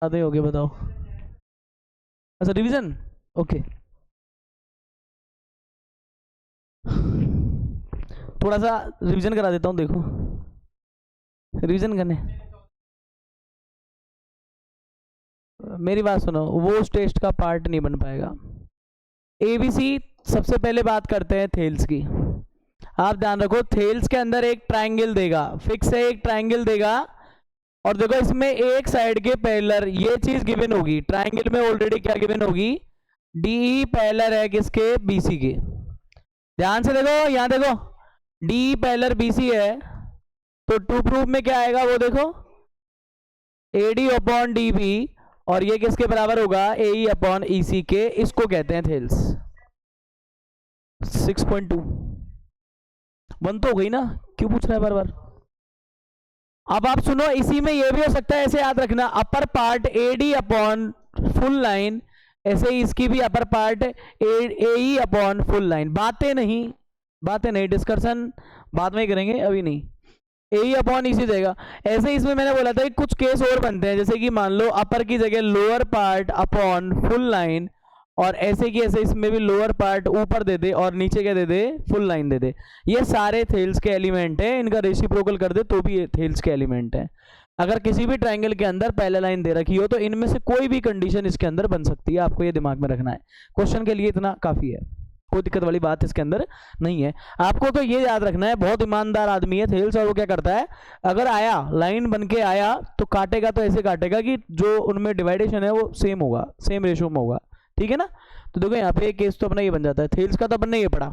आधे हो गए, बताओ। अच्छा रिवीजन, ओके। थोड़ा सा रिवीजन करा देता हूँ, देखो रिवीजन करने। मेरी बात सुनो, वो उस टेस्ट का पार्ट नहीं बन पाएगा। एबीसी, सबसे पहले बात करते हैं थेल्स की। आप ध्यान रखो, थेल्स के अंदर एक ट्राइंगल देगा, फिक्स है, एक ट्राइंगल देगा। और देखो इसमें एक साइड के पैरेलल ये चीज गिवन होगी, ट्राइंगल में ऑलरेडी क्या गिवन होगी, डी पैरेलल है किसके, बीसी के। ध्यान से देखो, यहां देखो डी पैरेलल बीसी है, तो टू प्रूफ में क्या आएगा वो देखो, एडी अपॉन डी बी, और ये किसके बराबर होगा, ए अपॉन ई सी के। इसको कहते हैं थेल्स। 6.2 वन तो हो गई ना, क्यों पूछ रहा है बार बार। अब आप सुनो, इसी में ये भी हो सकता है, ऐसे याद रखना, upper part AD upon full line, ऐसे ही इसकी भी upper part A upon full line. बातें नहीं, डिस्कशन बाद में करेंगे, अभी नहीं। ए अपॉन इसी जाएगा। ऐसे इसमें मैंने बोला था कि कुछ केस और बनते हैं, जैसे कि मान लो अपर की जगह lower part upon full line, और ऐसे की ऐसे इसमें भी लोअर पार्ट ऊपर दे दे और नीचे क्या दे दे, फुल लाइन दे दे। ये सारे थेल्स के एलिमेंट हैं, इनका रेसिप्रोकल कर दे तो भी ये थेल्स के एलिमेंट हैं। अगर किसी भी ट्राइंगल के अंदर पैरेलल लाइन दे रखी हो तो इनमें से कोई भी कंडीशन इसके अंदर बन सकती है, आपको ये दिमाग में रखना है। क्वेश्चन के लिए इतना काफी है, कोई दिक्कत वाली बात इसके अंदर नहीं है। आपको तो ये याद रखना है, बहुत ईमानदार आदमी है थेल्स, और वो क्या करता है, अगर आया लाइन बन के आया तो काटेगा तो ऐसे काटेगा कि जो उनमें डिवाइडेशन है वो सेम होगा, सेम रेशियो में होगा, ठीक है ना। तो देखो यहाँ पे केस तो अपना ये बन जाता है, थेल्स का तो अपन ने ये पढ़ा।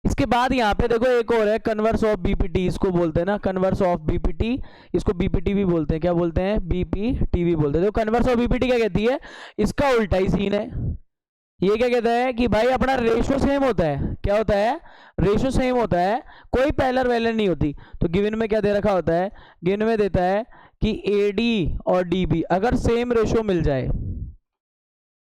इसके बाद यहाँ पे देखो एक और है, कन्वर्स ऑफ बीपीटी, इसको बोलते हैं ना, कन्वर्स ऑफ बीपीटी, इसको बीपीटी भी बोलते हैं, क्या बोलते हैं, बीपीटी भी बोलते हैं। देखो कन्वर्स ऑफ बीपीटी क्या कहती है, इसका उल्टा ही सीन है। ये क्या कहता है कि भाई अपना रेशियो सेम होता है, क्या होता है, रेशियो सेम होता है, कोई पैरेलल वैलेंट नहीं होती। तो गिवन में क्या दे रखा होता है, गिवन में देता है कि एडी और डीबी अगर सेम रेशियो मिल जाए,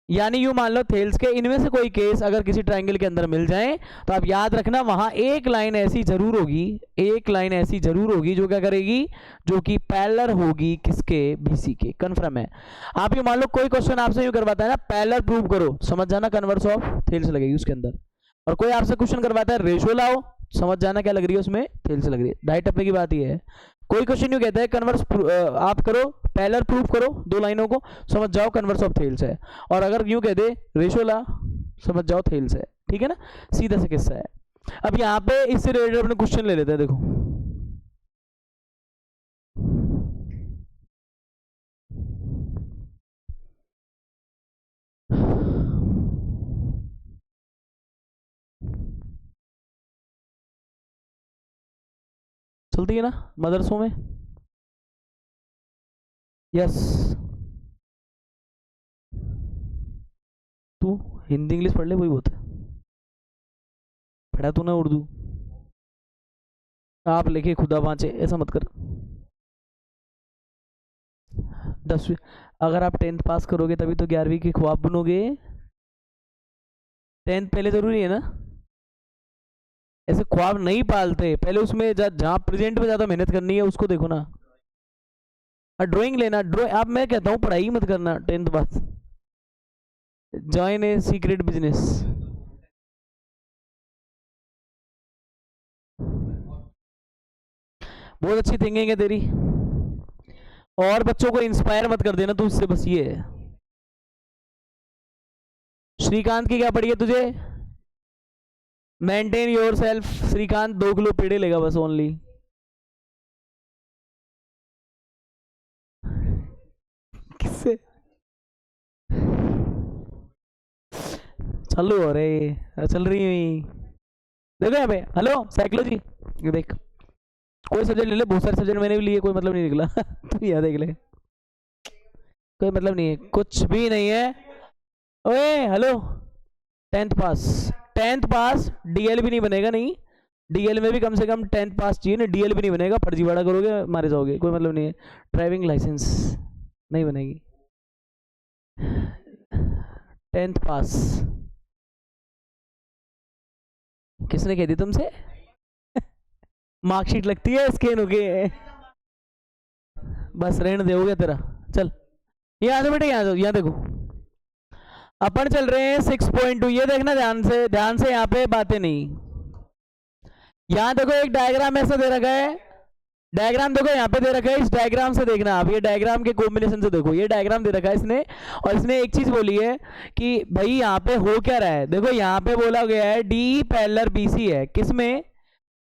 यानी यूं मान लो थेल्स के इनमें से कोई केस अगर किसी ट्राइंगल के अंदर मिल जाए, तो आप याद रखना वहां एक लाइन ऐसी जरूर होगी, एक लाइन ऐसी जरूर होगी जो क्या करेगी, जो कि पैरेलल होगी किसके, बीसी के। कन्फर्म है। आप ये मान लो कोई क्वेश्चन आपसे यूं करवाता है ना, पैरेलल प्रूव करो, समझ जाना कन्वर्स ऑफ थेल्स लगेगी उसके अंदर। और कोई आपसे क्वेश्चन करवाता है रेशियो लाओ, समझ जाना क्या लग रही है उसमें, थेल्स लग रही है। ढाई टप्पे की बात ये है। कोई क्वेश्चन यूं कहता है कन्वर्स आप करो, पैरेलल प्रूफ करो दो लाइनों को, समझ जाओ कन्वर्स ऑफ थेल्स है। और अगर यूं कह दे रेशियो ला, समझ जाओ थेल्स है, ठीक है ना, सीधा सा किस्सा है। अब यहाँ पे इससे रिलेटेड अपने क्वेश्चन ले लेते हैं, देखो चलती है ना मदरसों में, यस। तू हिंदी इंग्लिश पढ़ ले, वही बहुत है, पढ़ा तूने उर्दू, आप लिखे खुदा बाँचे, ऐसा मत कर। 10वीं, अगर आप 10th पास करोगे तभी तो 11वीं के ख्वाब बनोगे। 10th पहले जरूरी है ना, ऐसे ख्वाब नहीं पालते, पहले उसमें जहाँ प्रेजेंट में ज्यादा मेहनत करनी है उसको देखो ना। ड्राइंग लेना, ड्राइंग, अब मैं कहता हूँ पढ़ाई मत करना 10th pass, join a secret business. बहुत अच्छी थिंकिंग है तेरी, और बच्चों को इंस्पायर मत कर देना तू इससे, बस ये है। श्रीकांत की क्या पड़ी है तुझे, maintain yourself. Srikanth 2 kilo पेड़े लेगा बस ओनली। किससे चालू हो रहे, चल रही हुई, देखो यहाँ पे, हेलो साइकोलॉजी, ये देख, कोई सब्जेक्ट ले ले, बहुत सारे सब्जेक्ट मैंने भी लिए, कोई मतलब नहीं निकला तू यहाँ देख ले, कोई मतलब नहीं है, कुछ भी नहीं है। ओए हेलो, 10th पास, 10th पास, डीएल भी नहीं बनेगा, नहीं डीएल में भी कम से कम 10th पास चाहिए, नहीं डीएल भी नहीं बनेगा, फर्जीवाड़ा करोगे मारे जाओगे, कोई मतलब नहीं है। ड्राइविंग लाइसेंस नहीं बनेगी, 10th पास। किसने कह दी तुमसे मार्कशीट लगती है स्कैन हो गए, बस रहने दे, हो गया तेरा, चल। यहाँ से बेटे, यहाँ देखो, अपन चल रहे हैं 6.2। ये देखना ध्यान से यहाँ पे बातें नहीं। यहाँ देखो एक डायग्राम ऐसा दे रखा है, डायग्राम देखो यहाँ पे दे रखा है, इस डायग्राम से देखना आप, ये डायग्राम के कॉम्बिनेशन से देखो, ये डायग्राम दे रखा है इसने, और इसने एक चीज बोली है कि भाई यहाँ पे हो क्या रहा है। देखो यहाँ पे बोला गया है डी पैरेलल बीसी है, किसमें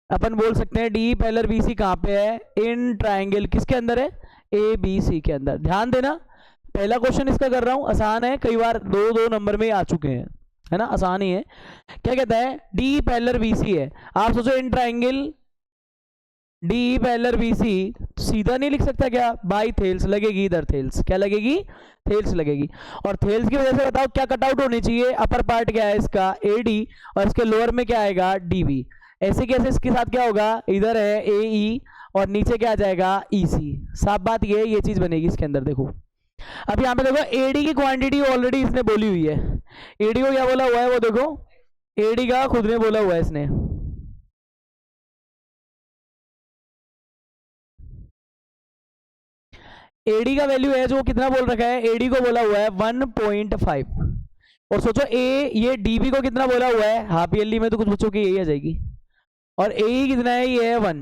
अपन बोल सकते हैं डी पैरेलल बीसी कहाँ पे है, इन ट्राइंगल किसके अंदर है, ए बी सी के अंदर। ध्यान देना, पहला क्वेश्चन इसका कर रहा हूं, आसान है, कई बार दो नंबर में आ चुके हैं, है ना, आसान ही है। क्या कहता है, डी पैरेलल बीसी है, आप सोचो in triangle D parallel BC, सीधा नहीं लिख सकता क्या, बाई थेल्स लगेगी इधर, थेल्स क्या लगेगी, थेल्स लगेगी, और थेल्स की वजह से बताओ क्या कटआउट होनी चाहिए, अपर पार्ट क्या है इसका एडी, और इसके लोअर में क्या आएगा डीबी। ऐसे कैसे इसके साथ क्या होगा, इधर है एई और नीचे क्या आ जाएगा ईसी। साफ बात ये चीज बनेगी इसके अंदर। देखो अब यहाँ पे देखो एडी की क्वांटिटी ऑलरेडी इसने बोली हुई है, एडी को क्या बोला हुआ है वो देखो, एडी का खुद ने बोला हुआ है इसने, एडी का वैल्यू है जो कितना बोल रखा है, एडी को बोला हुआ है 1.5, और सोचो ए ये डीबी को कितना बोला हुआ है, हाफ ईयरली में तो कुछ बच्चों की यही आ जाएगी, और ए कितना है, ये है 1,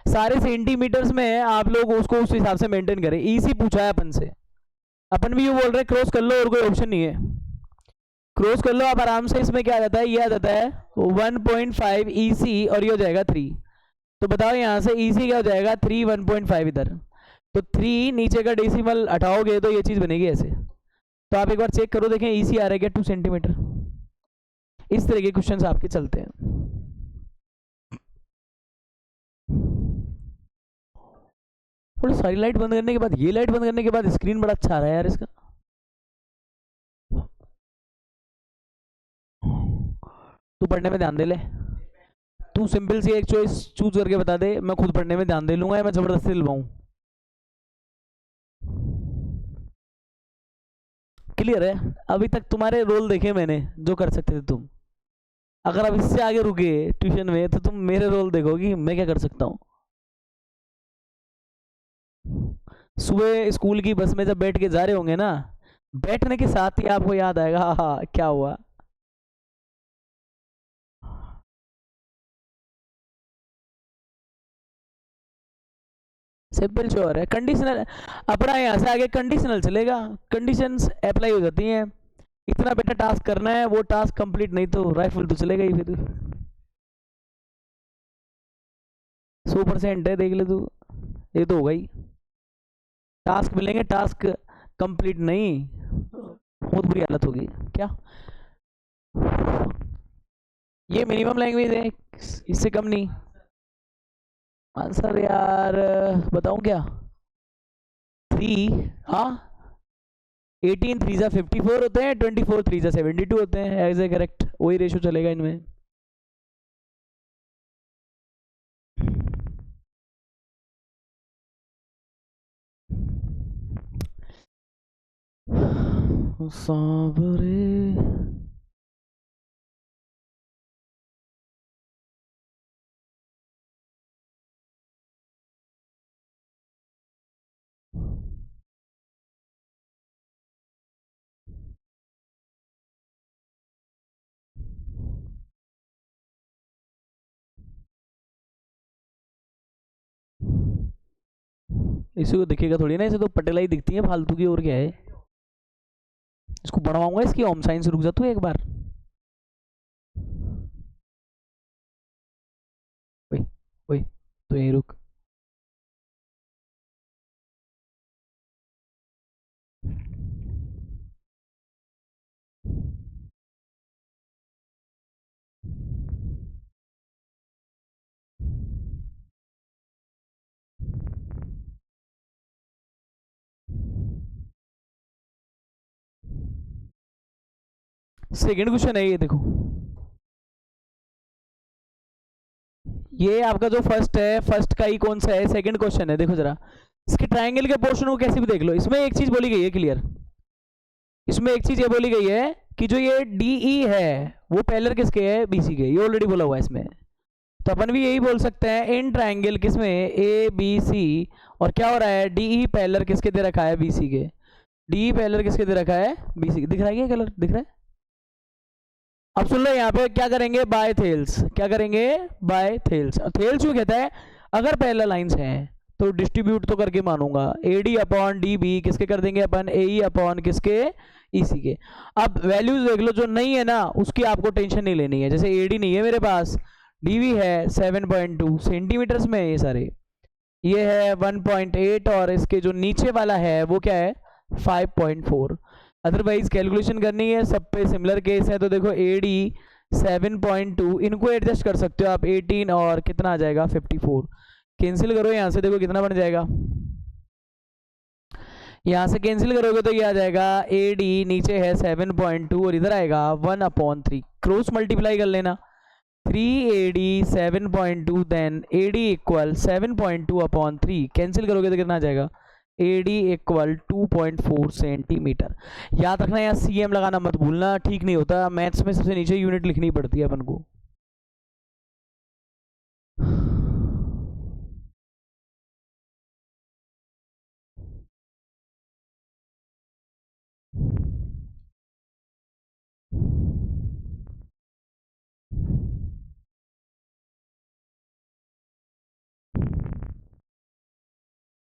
सारे सेंटीमीटर्स में है, आप लोग उसको उस हिसाब से मेंटेन करें। ईसी पूछा है अपन से, अपन भी ये बोल रहे हैं क्रॉस कर लो, और कोई ऑप्शन नहीं है, क्रॉस कर लो आप आराम से। इसमें क्या आ जाता है, ये आ जाता है 1.5 ईसी, और ये हो जाएगा 3। तो बताओ यहाँ से ईसी क्या हो जाएगा 3, 1.5 इधर, तो 3 नीचे का डेसिमल हटाओगे तो ये चीज बनेगी ऐसे। तो आप एक बार चेक करो, देखें ईसी आ रहा है क्या 2 सेंटीमीटर। इस तरह के क्वेश्चन आपके चलते हैं। थोड़ी सारी लाइट बंद करने के बाद, ये लाइट बंद करने के बाद स्क्रीन बड़ा अच्छा आ रहा है यार इसका। तू पढ़ने में ध्यान दे ले, तू सिंपल सी एक चॉइस चूज करके बता दे, मैं खुद पढ़ने में ध्यान दे लूंगा या मैं जबरदस्ती दिलवाऊं। क्लियर है, अभी तक तुम्हारे रोल देखे मैंने जो कर सकते थे तुम, अगर अब इससे आगे रुके ट्यूशन में तो तुम मेरे रोल देखोगी मैं क्या कर सकता हूँ। सुबह स्कूल की बस में जब बैठ के जा रहे होंगे ना, बैठने के साथ ही आपको याद आएगा हाँ क्या हुआ। सिंपल श्योर है, कंडीशनल अपना यहाँ से आगे कंडीशनल चलेगा, कंडीशंस अप्लाई हो जाती हैं, इतना बेटा टास्क करना है, वो टास्क कंप्लीट नहीं तो राइफल तो चलेगा ही फिर। 100% है, देख ले तू, ये तो हो गई, टास्क मिलेंगे, टास्क कंप्लीट नहीं बहुत बुरी हालत होगी क्या। ये मिनिमम लैंग्वेज है, इससे कम नहीं। आंसर यार बताऊं क्या, 3, हाँ 18 3 जा 54 होते हैं, 24 3 जा 72 होते हैं, एज ए करेक्ट वही रेशो चलेगा इनमें। साबरे इसी को दिखेगा थोड़ी ना, इसे तो पटेला ही दिखती है फालतू की, और क्या है। इसको बढ़वाऊंगा इसकी होम साइंस, रुक जा तू एक बार, ओए ओए तो यही रुक। सेकंड क्वेश्चन है ये देखो, ये आपका जो फर्स्ट है, फर्स्ट का ही कौन सा है, सेकंड क्वेश्चन है। देखो जरा इसके ट्रायंगल के पोर्शन को कैसे भी देख लो, इसमें एक चीज बोली गई है क्लियर, इसमें एक चीज ये बोली गई है कि जो ये डीई है वो पैरेलल किसके है, बीसी के, ये ऑलरेडी बोला हुआ है इसमें। तो अपन भी यही बोल सकते हैं इन ट्रायंगल किसमें, ए बी सी, और क्या हो रहा है डीई पैरेलल किसके दे रखा है, बीसी के। डी पैरेलल किसके दे रखा है, बीसी। दिख रहा है क्या कलर, दिख रहा है? अब सुन लो, यहाँ पे क्या करेंगे, बाय थेल्स। क्या करेंगे, बाय थेल्स। थेल्स क्यों कहता है, अगर पैरेलल लाइंस हैं तो डिस्ट्रीब्यूट तो करके मानूंगा। AD अपॉन DB किसके कर देंगे अपन, AE अपॉन किसके, EC के। अब वैल्यूज देख लो, जो नहीं है ना उसकी आपको टेंशन नहीं लेनी है। जैसे AD नहीं है मेरे पास, DB है 7.2 सेंटीमीटर्स में, ये सारे ये है 1.8 और इसके जो नीचे वाला है वो क्या है 5.4। अदरवाइज कैलकुलेशन करनी है, सब पे सिमिलर केस है। तो देखो AD 7.2, इनको एडजस्ट कर सकते हो आप, 18 और कितना आ जाएगा 54। कैंसिल करो यहाँ से, देखो कितना बन जाएगा, यहाँ से कैंसिल करोगे तो ये आ जाएगा AD नीचे है 7.2 और इधर आएगा 1/3। क्रॉस मल्टीप्लाई कर लेना, 3AD 7.2 then AD equal 7.2/3। Cancel करोगे तो कितना आ जाएगा, AD इक्वल 2.4 सेंटीमीटर। याद रखना यहाँ CM लगाना मत भूलना, ठीक नहीं होता। मैथ्स में सबसे नीचे यूनिट लिखनी पड़ती है अपन को।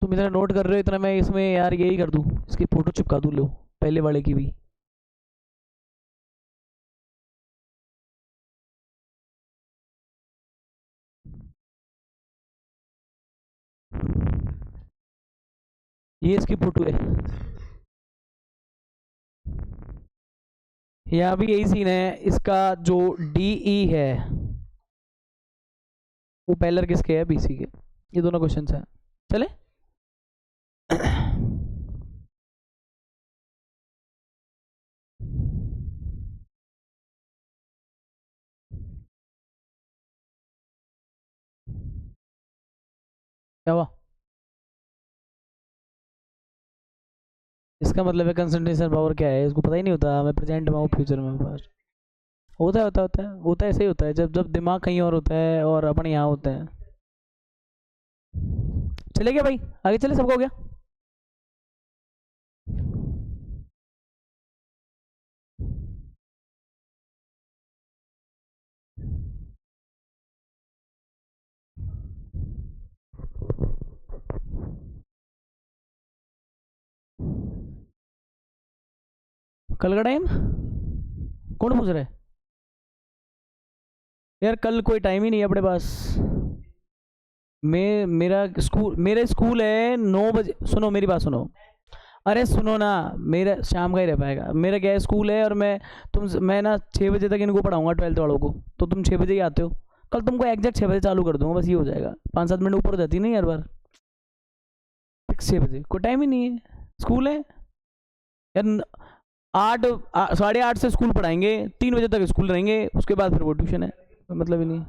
तुम इतना नोट कर रहे हो, इतना मैं इसमें यार यही कर दूं, इसकी फोटो चिपका दूं, लो पहले वाले की भी। ये इसकी फोटो है, यहाँ भी यही सीन है। इसका जो DE है वो पैरेलल किसके है, BC के। ये दोनों क्वेश्चन हैं, चले। क्या हुआ, इसका मतलब है कंसंट्रेशन पावर क्या है इसको पता ही नहीं होता। मैं प्रेजेंट में हूँ, फ्यूचर में पास्ट। होता है ऐसे ही होता है, जब जब दिमाग कहीं और होता है और अपन यहाँ होते हैं। चले गया भाई, आगे चले, सबका हो गया। कल का टाइम कौन पूछ रहा है यार, कल कोई टाइम ही नहीं है अपने पास। मेरा स्कूल है 9 बजे। सुनो मेरी बात सुनो, अरे सुनो ना, मेरा शाम का ही रह पाएगा। मेरा क्या है, स्कूल है और मैं ना 6 बजे तक इनको पढ़ाऊंगा 12th वालों को। तो तुम 6 बजे ही आते हो, कल तुमको एग्जैक्ट 6 बजे चालू कर दूंगा, बस ये हो जाएगा। 5-7 मिनट ऊपर हो जाती नहीं हर बार, फिक्स 6 बजे, कोई टाइम ही नहीं है। स्कूल है यार, 8 साढ़े 8 से स्कूल पढ़ाएंगे, 3 बजे तक स्कूल रहेंगे, उसके बाद फिर वो ट्यूशन है, कोई मतलब ही नहीं।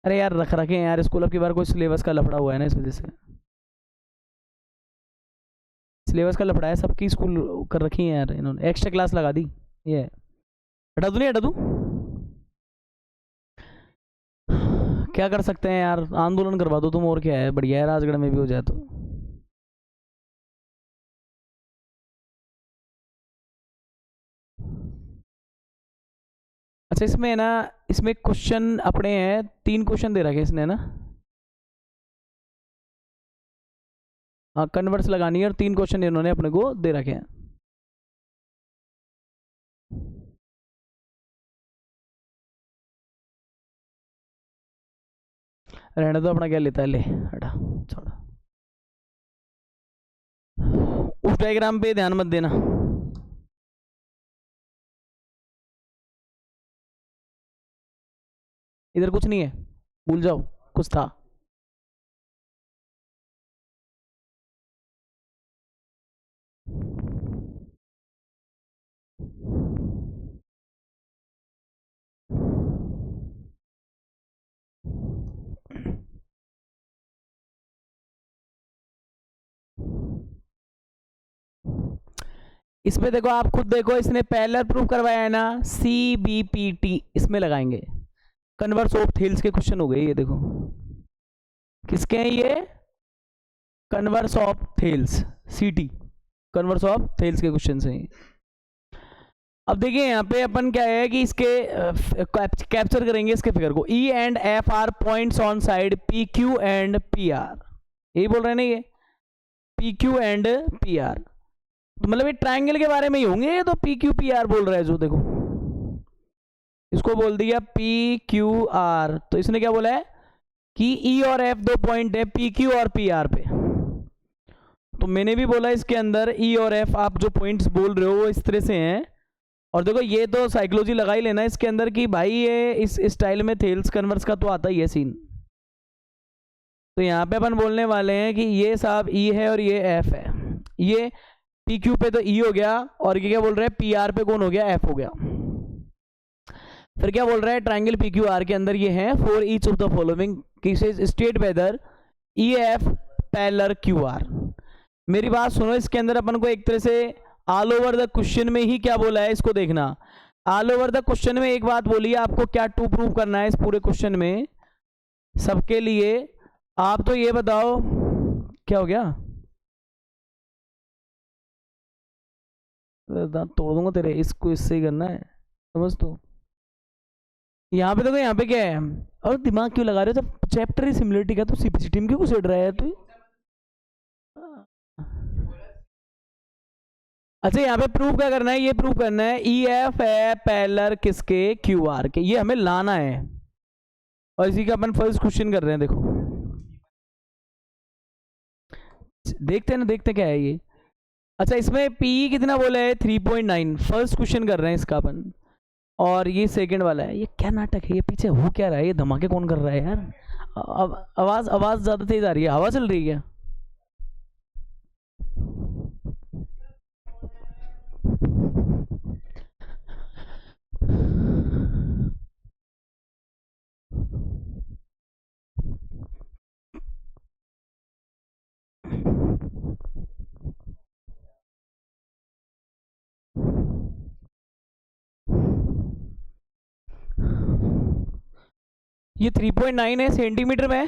अरे यार रखे हैं यार स्कूल, अब की बार कोई सिलेबस का लफड़ा हुआ है ना, इस वजह से सिलेबस का लफड़ा है। सबकी स्कूल कर रखी है यार इन्होंने, एक्स्ट्रा क्लास लगा दी। ये हटा दूँ, नहीं हटा दूँ, क्या कर सकते हैं यार, आंदोलन करवा दो तुम, और क्या है, बढ़िया है, राजगढ़ में भी हो जाए तो। अच्छा इसमें ना, इसमें क्वेश्चन अपने हैं, 3 क्वेश्चन दे रखे इसने ना। हाँ कन्वर्स लगानी है और 3 क्वेश्चन इन्होंने अपने को दे रखे हैं। रहने दो, अपना क्या लेता है, ले हटा छोड़ा। उस डायग्राम पे ध्यान मत देना, इधर कुछ नहीं है, भूल जाओ कुछ था। इसमें देखो, आप खुद देखो, इसने पैरेलल प्रूफ करवाया है ना, CBPT इसमें लगाएंगे। कन्वर्स ऑफ थेल्स के क्वेश्चन हो गए ये, देखो किसके हैं ये, converse of Thales, CT। Converse of Thales के क्वेश्चन से ही। अब देखिए यहाँ पे अपन क्या है कि इसके कैप्चर करेंगे इसके फिगर को। E and F R points on side P Q and P R, यही बोल रहे हैं ना ये, P Q and P R, तो मतलब ये ट्रायंगल के बारे में ही होंगे ये, तो पी क्यू पी आर बोल रहा है जो, देखो इसको बोल दिया पी क्यू आर, तो इसने क्या बोला है कि ई और एफ दो पॉइंट है पी क्यू और पी आर पे, तो मैंने भी बोला इसके अंदर ई और एफ आप जो पॉइंट्स बोल रहे हो वो इस तरह से हैं। और देखो ये तो साइकोलॉजी लगा ही लेना इसके अंदर कि भाई ये इस स्टाइल में थेल्स कन्वर्स का तो आता ही है सीन। तो यहाँ पे अपन बोलने वाले हैं कि ये साहब ई है और ये एफ है, ये पी क्यू पे तो ई हो गया, और ये क्या बोल रहे हैं पी आर पे कौन हो गया, एफ हो गया। फिर क्या बोल रहा है ट्राइंगल पी क्यू आर के अंदर ये है for each of the following cases state whether E F parallel Q R. मेरी बात सुनो, इसके अंदर अपन को एक तरह से ऑल ओवर द क्वेश्चन में ही क्या बोला है इसको देखना। ऑल ओवर द क्वेश्चन में एक बात बोली है आपको, क्या टू प्रूव करना है इस पूरे क्वेश्चन में सबके लिए। आप तो ये बताओ क्या हो गया, तोड़ दूंगा तेरे, इसको इससे ही करना है समझ। तो यहाँ पे देखो, यहाँ पे क्या है, और दिमाग क्यों लगा रहे हो, जब चैप्टर ही सिमिलरिटी का तो सीपीसी टीम क्यों घुसेड़ रहा है तू। अच्छा यहाँ पे प्रूव क्या करना है, ये प्रूव करना है ई एफ है पैरेलल किसके, क्यू आर के, ये हमें लाना है। और इसी का अपन फर्स्ट क्वेश्चन कर रहे हैं, देखो देखते हैं ना, देखते क्या है ये। अच्छा इसमें पी कितना बोला है 3.9, फर्स्ट क्वेश्चन कर रहे हैं इसका अपन, और ये सेकंड वाला है। ये क्या नाटक है, ये पीछे हो क्या रहा है, ये धमाके कौन कर रहा है यार। आवाज आवाज ज्यादा तेज आ रही है, हवा चल रही है क्या। ये 3.9 है सेंटीमीटर में,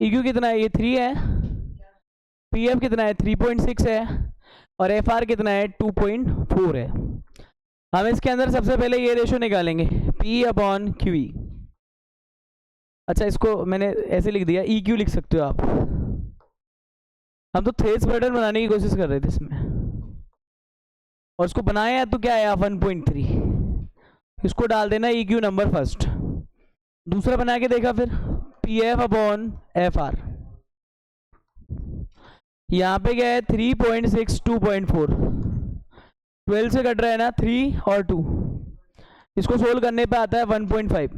EQ कितना है, ये 3 है, PF कितना है 3.6 है, और FR कितना है 2.4 है। हम इसके अंदर सबसे पहले ये रेशो निकालेंगे P/QE। अच्छा इसको मैंने ऐसे लिख दिया, EQ लिख सकते हो आप। हम तो थ्रेड्स पैटर्न बनाने की कोशिश कर रहे थे इसमें, और इसको बनाया तो क्या आया 1.3, इसको डाल देना EQ नंबर फर्स्ट। दूसरा बना के देखा फिर PF/FR, यहाँ पे क्या है 3.6 2.4, 12 से कट रहा है ना 3 और 2, इसको सोल्व करने पे आता है 1.5।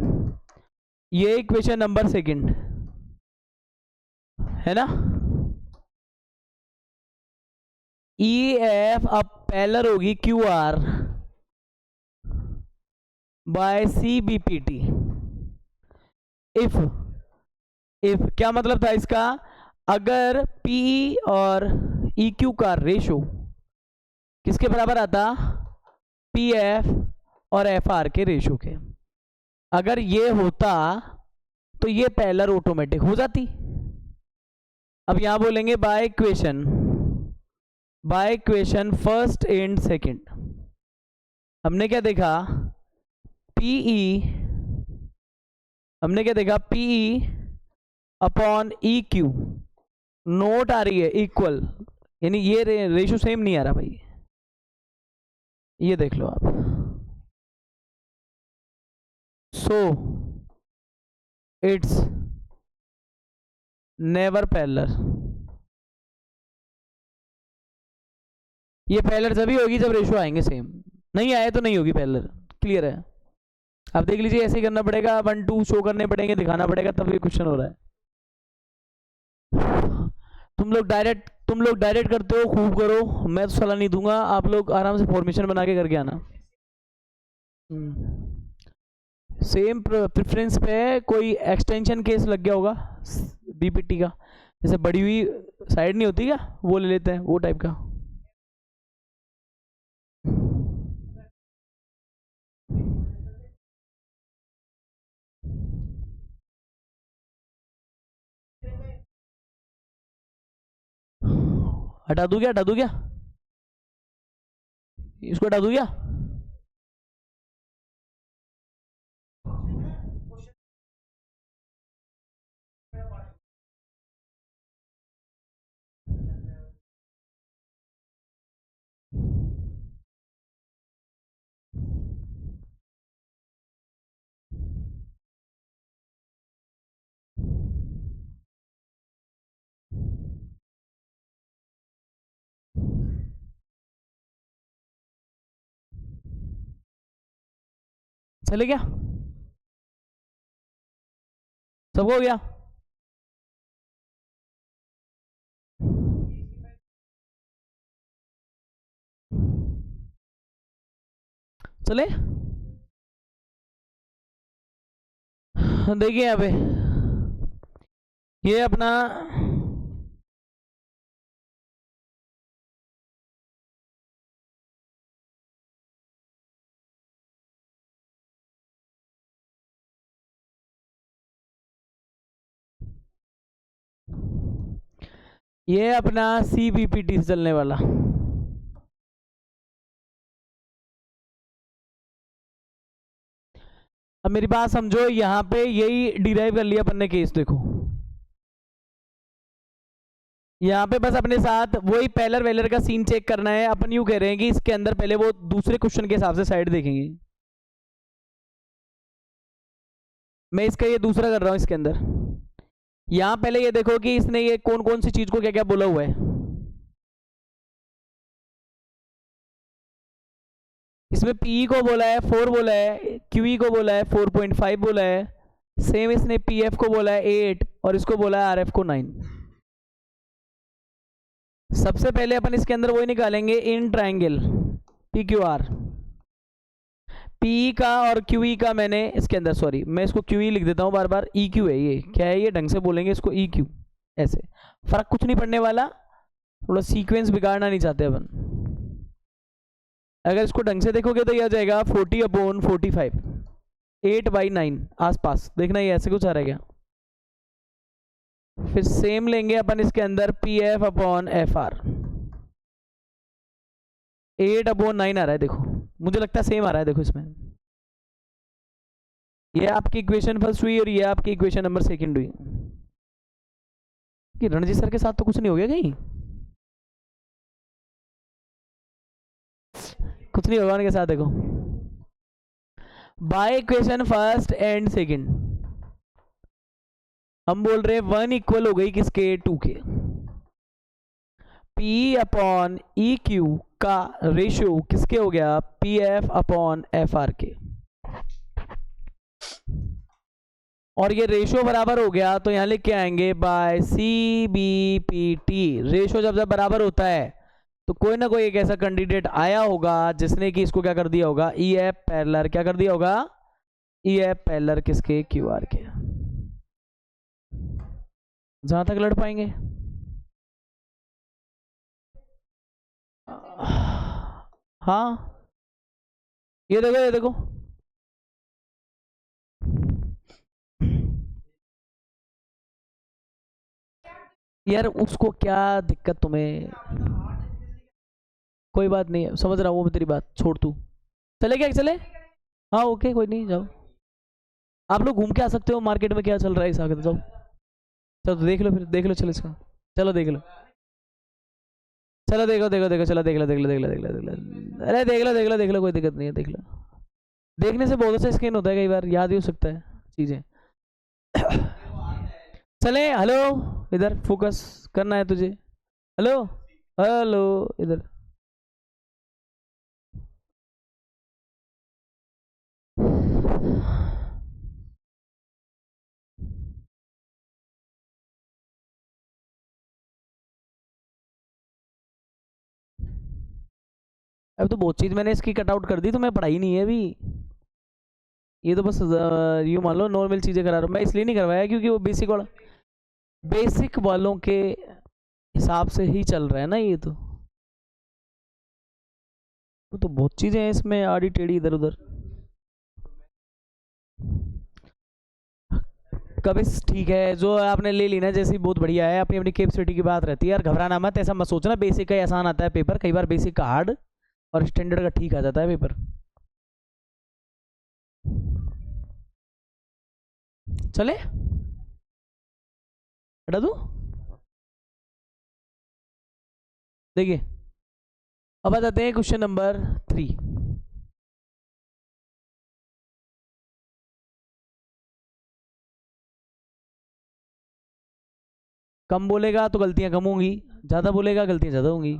ये इक्वेशन नंबर सेकंड है ना। EF अब पैरेलल होगी QR बाय CBPT। इफ क्या मतलब था इसका, अगर PE और EQ का रेशो किसके बराबर आता, PF और FR के रेशो के, अगर ये होता तो ये पैरेलल ऑटोमेटिक हो जाती। अब यहां बोलेंगे by equation first and second. हमने क्या देखा, PE अपॉन EQ नोट आ रही है इक्वल, यानी ये रेशो सेम नहीं आ रहा भाई, ये देख लो आप। So it's never parallel. ये पैरेलल तभी होगी जब रेशो आएंगे सेम, नहीं आए तो नहीं होगी पैरेलल, क्लियर है। अब देख लीजिए ऐसे ही करना पड़ेगा, 1 2 शो करने पड़ेंगे, दिखाना पड़ेगा, तब ये क्वेश्चन हो रहा है। तुम लोग डायरेक्ट करते हो, खूब करो, मैं तो सलाह नहीं दूंगा, आप लोग आराम से फॉर्मेशन बना के करके आना। सेम प्रेफरेंस पे कोई एक्सटेंशन केस लग गया होगा बीपीटी का, जैसे बड़ी हुई साइड नहीं होती क्या, वो ले लेते हैं, वो टाइप का। हटा दूं क्या, इसको हटा दूं क्या? चले क्या? सबको हो गया? चले देखिए यहाँ पे ये अपना ये अपना CBPT से चलने वाला। अब मेरी बात समझो, यहाँ पे यही डिराइव कर लिया अपन ने केस। देखो यहाँ पे बस अपने साथ वही पेलर वेलर का सीन चेक करना है। अपन यूं कह रहे हैं कि इसके अंदर पहले वो दूसरे क्वेश्चन के हिसाब से साइड देखेंगे। मैं इसका ये दूसरा कर रहा हूं। इसके अंदर यहाँ पहले ये देखो कि इसने ये कौन कौन सी चीज को क्या क्या बोला हुआ है। इसमें पीई को बोला है 4 बोला है, क्यूई को बोला है 4.5 बोला है, सेम इसने पीएफ को बोला है 8 और इसको बोला है आरएफ को 9। सबसे पहले अपन इसके अंदर वही निकालेंगे इन ट्रायंगल PQR। पी का और क्यूई का मैंने इसके अंदर, सॉरी मैं इसको क्यूई लिख देता हूँ बार बार, EQ है ये। क्या है ये? ढंग से बोलेंगे इसको EQ। ऐसे फर्क कुछ नहीं पड़ने वाला, थोड़ा सीक्वेंस बिगाड़ना नहीं चाहते अपन। अगर इसको ढंग से देखोगे तो ये आ जाएगा 40/45 8/9 आसपास। देखना ये ऐसे कुछ आ रहा है क्या? फिर सेम लेंगे अपन इसके अंदर PF/FR 8/9 आ रहा है। देखो मुझे लगता है सेम आ रहा है। देखो इसमें ये आपकी इक्वेशन फर्स्ट हुई और ये आपकी इक्वेशन नंबर सेकंड हुई। कि रणजीत सर के साथ तो कुछ नहीं हो गया कहीं? कुछ नहीं होगा उनके साथ। देखो by equation first and second हम बोल रहे हैं 1 इक्वल हो गई किसके? 2 के। P/EQ का रेशियो किसके हो गया? PF/FR के। और ये रेशियो बराबर हो गया तो यहां लिख के आएंगे बाय CBPT। रेशियो जब जब बराबर होता है तो कोई ना कोई एक ऐसा कैंडिडेट आया होगा जिसने कि इसको क्या कर दिया होगा? EF parallel. क्या कर दिया होगा? EF पैरेलल किसके? QR के। जहां तक लड़ पाएंगे। हाँ ये देखो, ये देखो यार उसको क्या दिक्कत तुम्हें? कोई बात नहीं, समझ रहा हूँ वो तेरी बात, छोड़ तू। चले क्या? चले हाँ ओके कोई नहीं, जाओ आप लोग घूम के आ सकते हो मार्केट में क्या चल रहा है इस आगे। जाओ चलो देख लो, फिर देख लो। चलो इसका चलो देख लो। चलो देखो देखो देखो, चलो देख लो देख लो देख लो देख लो देख लो। अरे देख लो देख लो देख लो, कोई दिक्कत नहीं है। देख लो, देखने से बहुत अच्छा स्कैन होता है, कई बार याद भी हो सकता है चीजें। चले हेलो, इधर फोकस करना है तुझे। हेलो हेलो इधर। अब तो बहुत चीज मैंने इसकी कट आउट कर दी, तो मैं पढ़ाई नहीं है अभी। ये तो बस यूँ मान लो नॉर्मल चीजें करा रहा हूँ मैं। इसलिए नहीं करवाया क्योंकि वो बेसिक वालों के हिसाब से ही चल रहा है ना ये। तो बहुत चीजें हैं इसमें आड़ी टेढ़ी इधर उधर। कभी ठीक है जो आपने ले ली ना, जैसी बहुत बढ़िया है। अपनी अपनी कैपेसिटी की बात रहती है यार, घबराना मत, ऐसा मत सोचना बेसिक का आसान आता है पेपर, कई बार बेसिक का हार्ड और स्टैंडर्ड का ठीक आ जाता है पेपर। चले हटा दो। देखिए अब बताते हैं क्वेश्चन नंबर 3। कम बोलेगा तो गलतियां कम होंगी, ज्यादा बोलेगा गलतियां ज्यादा होंगी।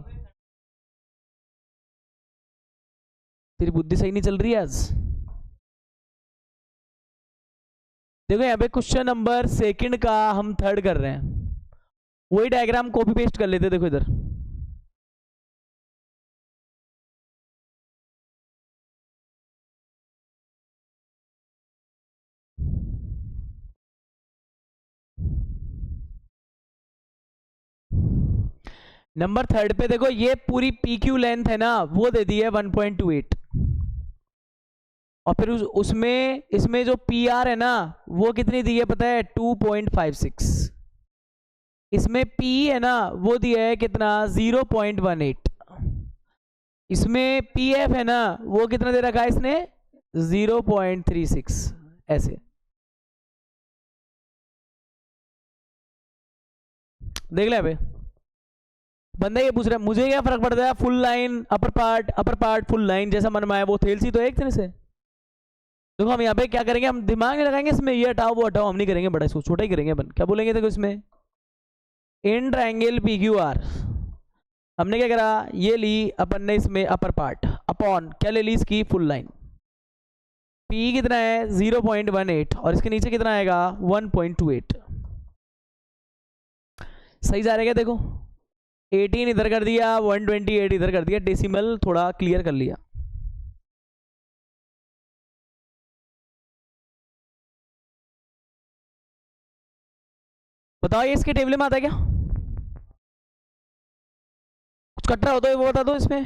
तेरी बुद्धि सही नहीं चल रही है आज। देखो यहाँ पे क्वेश्चन नंबर सेकंड का हम थर्ड कर रहे हैं, वही डायग्राम कॉपी पेस्ट कर लेते। देखो इधर नंबर थर्ड पे देखो, ये पूरी पी क्यू लेंथ है ना, वो दे दी है 1.28, और फिर उसमें इसमें जो पी आर है ना वो कितनी दी है पता है, 2.56। इसमें पी है ना वो दिया है कितना, 0.18। इसमें पी एफ है ना वो कितना दे रखा है इसने, 0.36। ऐसे देख ले अबे, बंदा ये पूछ रहा है मुझे क्या फर्क पड़ता है, full line upper part full line जैसा मन में आया वो थेल्सी तो एक तरह से। देखो हम यहाँ पे क्या करेंगे, हम दिमाग नहीं लगाएंगे इसमें, ये हटाओ वो हटाओ हम नहीं करेंगे, बड़ा इसको छोटा ही करेंगे अपन। क्या बोलेंगे देखो इसमें, in triangle P Q R हमने क्या करा, ये ली अपन ने इसमें अपर पार्ट, अपॉन क्या ले ली इसकी फुल लाइन। पी कितना है 0.18 और इसके नीचे कितना आएगा 1.28। सही जा रहा है क्या, देखो 18 इधर कर दिया, 128 इधर कर दिया, डेसिमल थोड़ा क्लियर कर लिया। बताओ ये इसके टेबल में आता है क्या, कुछ कट रहा हो तो वो बता दो इसमें।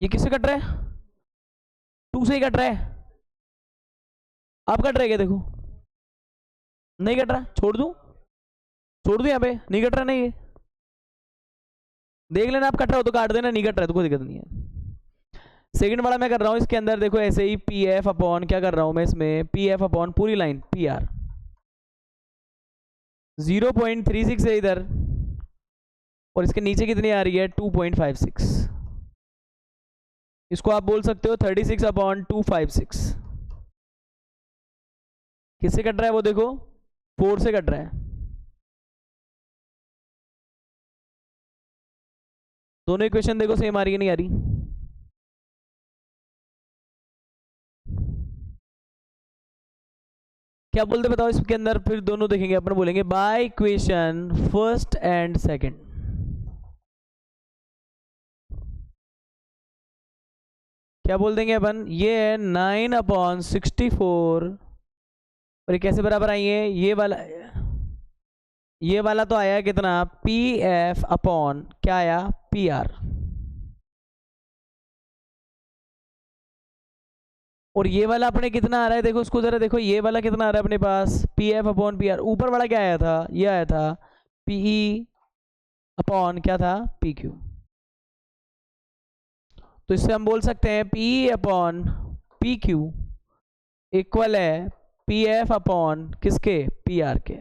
ये किससे कट रहा है, 2 से ही कट रहा है। आप कट रहे क्या, देखो नहीं कट रहा, छोड़ दूं, छोड़ दूं यहाँ पे, नहीं कट रहा, नहीं है देख लेना, आप कट रहा हो तो काट देना, नहीं कट रहा है तो कोई दिक्कत नहीं है। सेकंड वाला मैं कर रहा हूँ इसके अंदर, देखो ऐसे ही पी एफ अपॉन क्या कर रहा हूँ मैं इसमें, पी एफ अपॉन पूरी लाइन पी आर 0.36 है इधर, और इसके नीचे कितनी आ रही है 2.56। इसको आप बोल सकते हो 36 अपॉन 256। किससे कट रहा है वो देखो, 4 से कट रहा है। दोनों इक्वेशन देखो सेम आ रही है नहीं आ रही। क्या बोलते बताओ इसके अंदर, फिर दोनों देखेंगे अपन, बोलेंगे by equation first and second. क्या बोल देंगे अपन, ये है 9/64, और ये कैसे बराबर आई है, ये वाला तो आया कितना, पी एफ अपॉन क्या आया पी आर, और ये वाला अपने कितना आ रहा है देखो उसको जरा देखो, ये वाला कितना आ रहा है अपने पास, P F upon P R. ऊपर वाला क्या आया था, ये आया था पीई अपॉन क्या था पी क्यू। तो इससे हम बोल सकते हैं P upon P Q equal है पी एफ अपॉन किसके, पी आर के।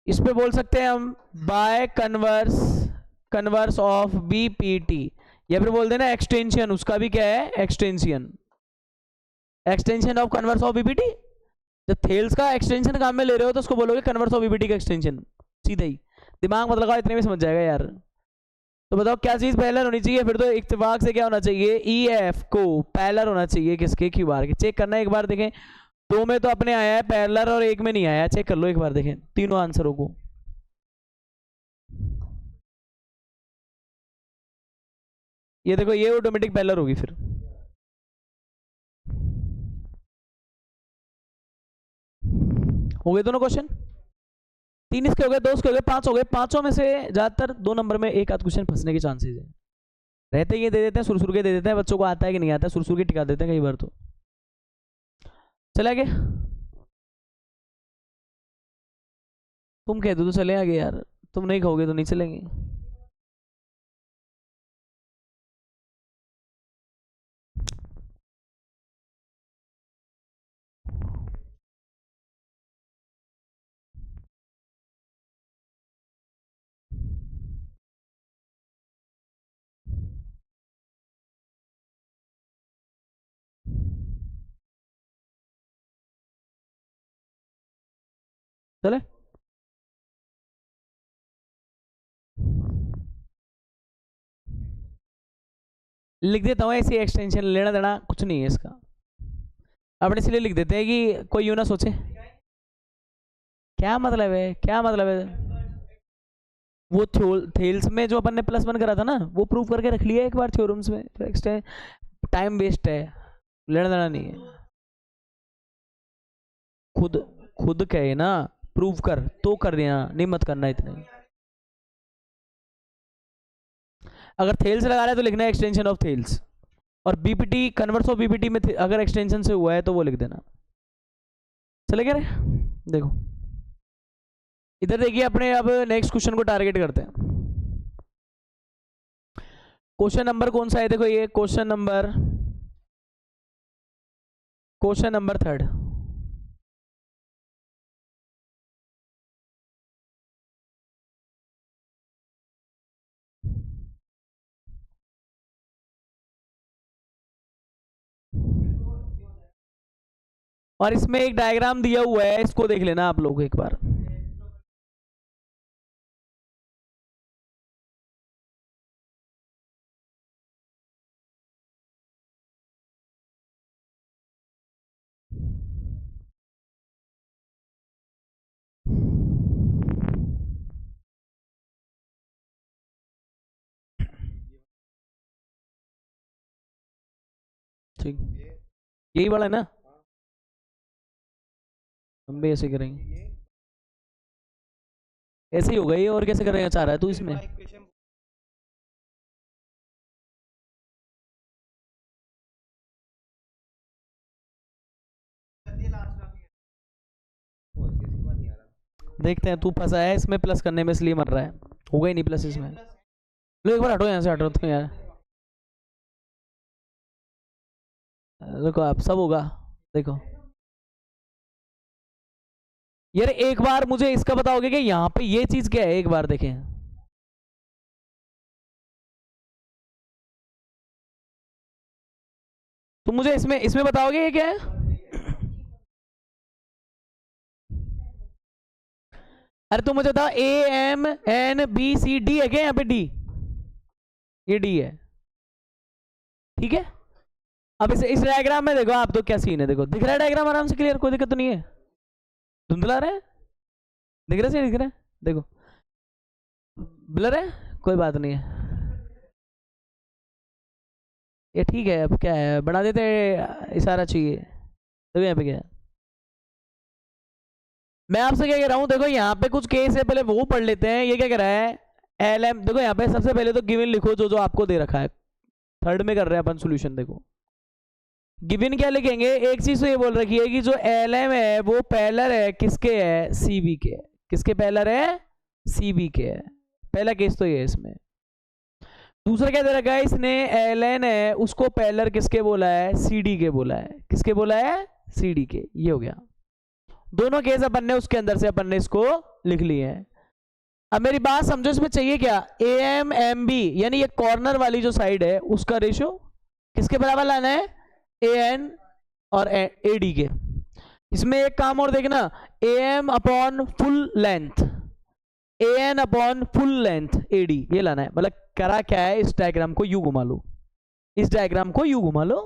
इस पे बोल सकते हैं हम by converse of B P T, या फिर बोल देना एक्सटेंशन, उसका भी क्या है extension of converse of BPT. जब थेल्स का एक्सटेंशन काम में ले रहे हो तो उसको बोलोगे कन्वर्स ऑफ बीपीटी का एक्सटेंशन, सीधा ही, दिमाग मत लगाओ, इतने में समझ जाएगा यार। तो बताओ क्या चीज पैरेलल होनी चाहिए, फिर तो इत्तेफाक से क्या होना चाहिए, ई एफ को पैरेलल होना चाहिए किसके, क्यू आर के। चेक करना एक बार, देखें दो में तो अपने आया है पैरेलल और एक में नहीं आया, चेक कर लो एक बार, देखें तीनों आंसरों को। ये देखो ये ऑटोमेटिक पैरेलल होगी फिर। हो गए दोनों क्वेश्चन, 3 इसके हो गए, 2 इसके हो गए, 5 हो गए। 5 में से ज्यादातर 2 नंबर में एक आध क्वेश्चन फंसने के चांसेस है रहते, ये दे देते हैं सुरसुर के दे देते हैं, बच्चों को आता है कि नहीं आता है, सुरसुर के टिका देते हैं कई बार। तो चले आगे, तुम कह दो तो चले आगे यार, तुम नहीं कहोगे तो नहीं चलेंगे। चले लिख देता हूँ, ऐसी एक्सटेंशन लेना देना कुछ नहीं है इसका, अपने इसलिए लिख देते हैं कि कोई यूं ना सोचे क्या मतलब है, क्या मतलब है। वो थेल्स में जो अपन ने +1 करा था ना, वो प्रूव करके रख लिया एक बार थ्योरम्स में, तो एक्सटेंड टाइम वेस्ट है, लेना देना नहीं है। खुद खुद कहे ना प्रूव कर तो कर देना, नहीं मत करना इतने। अगर थेल्स लगा रहा है तो लिखना है एक्सटेंशन ऑफ थेल्स, और बीपीटी कन्वर्स ऑफ बीपीटी में अगर एक्सटेंशन से हुआ है तो वो लिख देना। चले गए देखो इधर देखिए अपने, अब नेक्स्ट क्वेश्चन को टारगेट करते हैं। क्वेश्चन नंबर कौन सा है, देखो ये क्वेश्चन नंबर 3rd। और इसमें एक डायग्राम दिया हुआ है, इसको देख लेना आप लोग एक बार। ठीक, यही वाला है ना, हम भी ऐसे करेंगे, ऐसे ही होगा ये, और कैसे करेगा चाह रहा है तू इसमें। देखते हैं, तू फंसा है इसमें प्लस करने में इसलिए मर रहा है, होगा ही नहीं प्लस इसमें। लो एक बार हटो यहाँ से, हटो तुम यार, देखो आप सब होगा, देखो यार एक बार मुझे इसका बताओगे कि यहाँ पे ये चीज क्या है, एक बार देखें। तो मुझे इसमें इसमें बताओगे ये क्या है। अरे तुम मुझे बताओ, AMNBCD है क्या यहाँ पे, डी, ये डी है, ठीक है। अब इस डायग्राम में देखो आप तो क्या सीन है, देखो दिख रहा है डायग्राम आराम से क्लियर, कोई दिक्कत तो नहीं है, धुंधला रहा है, दिख रहा है, दिख रहा है, देखो ब्लर है, कोई बात नहीं है, ये ठीक है। अब क्या है, बना देते इशारा चाहिए, देखो यहाँ पे क्या है। मैं आपसे क्या कह रहा हूँ, देखो यहाँ पे कुछ केस है, पहले वो पढ़ लेते हैं। ये क्या कह रहा है, LM, देखो यहाँ पे सबसे पहले तो गिवन लिखो जो जो आपको दे रखा है, 3rd में कर रहे हैं अपन सोल्यूशन। देखो गिवन क्या लिखेंगे, एक चीज तो ये बोल रखी है कि जो LM है वो पैरेलल है किसके है, CB के, किसके पैरेलल है, CB के है, पहला केस तो ये है इसमें। दूसरा क्या दे रखा है इसने, LN है उसको पैरेलल किसके बोला है, CD के बोला है, किसके बोला है, CD के। ये हो गया, दोनों केस अपन ने उसके अंदर से अपन ने इसको लिख लिए हैं। अब मेरी बात समझो, इसमें चाहिए क्या, AMMB यानी ये कॉर्नर वाली जो साइड है उसका रेशियो किसके बराबर लाना है, AN और AD के। इसमें एक काम और देखना, AM upon full length, AN upon full length AD, ये लाना है। मतलब करा क्या है, इस डायग्राम को यू घुमा लो, इस डायग्राम को यू घुमा लो,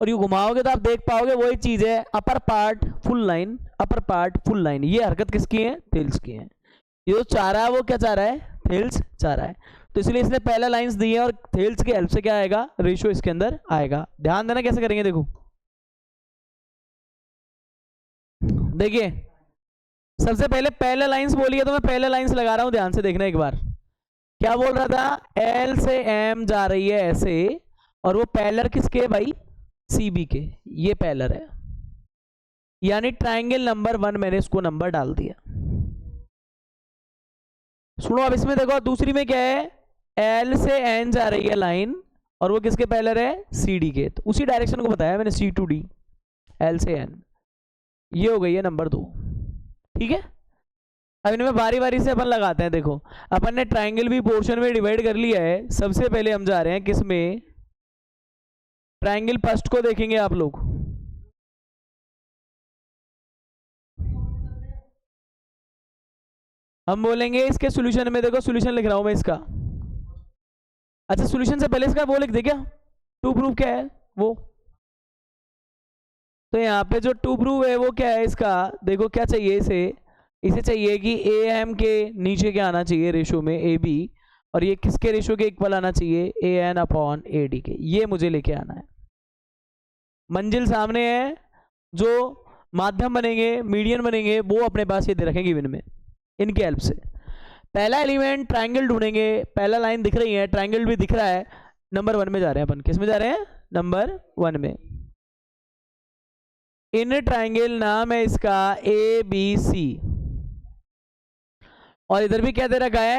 और यू घुमाओगे तो आप देख पाओगे वही चीज है, upper part full line, upper part full line. ये हरकत किसकी है, थेल्स की है। ये जो चाह रहा है वो क्या चाह रहा है, थेल्स चाह रहा है, तो इसलिए इसने पहला लाइंस दी है, और थेल्स की हेल्प से क्या आएगा, रेशियो इसके अंदर आएगा। ध्यान देना कैसे करेंगे, देखो देखिए सबसे पहले पहला लाइंस बोलिए, तो मैं पहला लाइंस लगा रहा हूं, ध्यान से देखना एक बार। क्या बोल रहा था, L से M जा रही है ऐसे, और वो पैरेलल किसके भाई, CB के, ये पैरेलल है, यानी ट्राइंगल नंबर 1 मैंने इसको नंबर डाल दिया। सुनो अब इसमें देखो दूसरी में क्या है, एल से एन जा रही है लाइन और वो किसके पैरेलल है, सी डी के। तो उसी डायरेक्शन को बताया मैंने, सी टू डी, एल से एन। ये हो गई है नंबर 2। ठीक है, अब इनमें बारी बारी से अपन लगाते हैं। देखो अपन ने ट्राइंगल भी पोर्शन में डिवाइड कर लिया है। सबसे पहले हम जा रहे हैं किसमें, ट्राइंगल फर्स्ट को देखेंगे आप लोग। हम बोलेंगे इसके सॉल्यूशन में, देखो सॉल्यूशन लिख रहा हूं मैं इसका। अच्छा सॉल्यूशन से पहले इसका वो लिख दे क्या, टू प्रूफ क्या है वो। तो यहाँ पे जो टू प्रूफ है वो क्या है इसका, देखो क्या चाहिए इसे चाहिए कि ए एम के नीचे क्या आना चाहिए रेशो में, ए बी, और ये किसके रेशो के इक्वल आना चाहिए, ए एन अपॉन ए डी के। ये मुझे लेके आना है। मंजिल सामने है, जो माध्यम बनेंगे, मीडियन बनेंगे, वो अपने पास ये दे रखेंगे गिवन में, इनके हेल्प से। पहला एलिमेंट ट्राइंगल ढूंढेंगे। पहला लाइन दिख रही है, ट्राइंगल भी दिख रहा है। नंबर 1 में जा रहे हैं अपन। किस में जा रहे हैं, नंबर 1 में। इन ट्राइंगल नाम है इसका ए बी सी, और इधर भी क्या दे रखा है,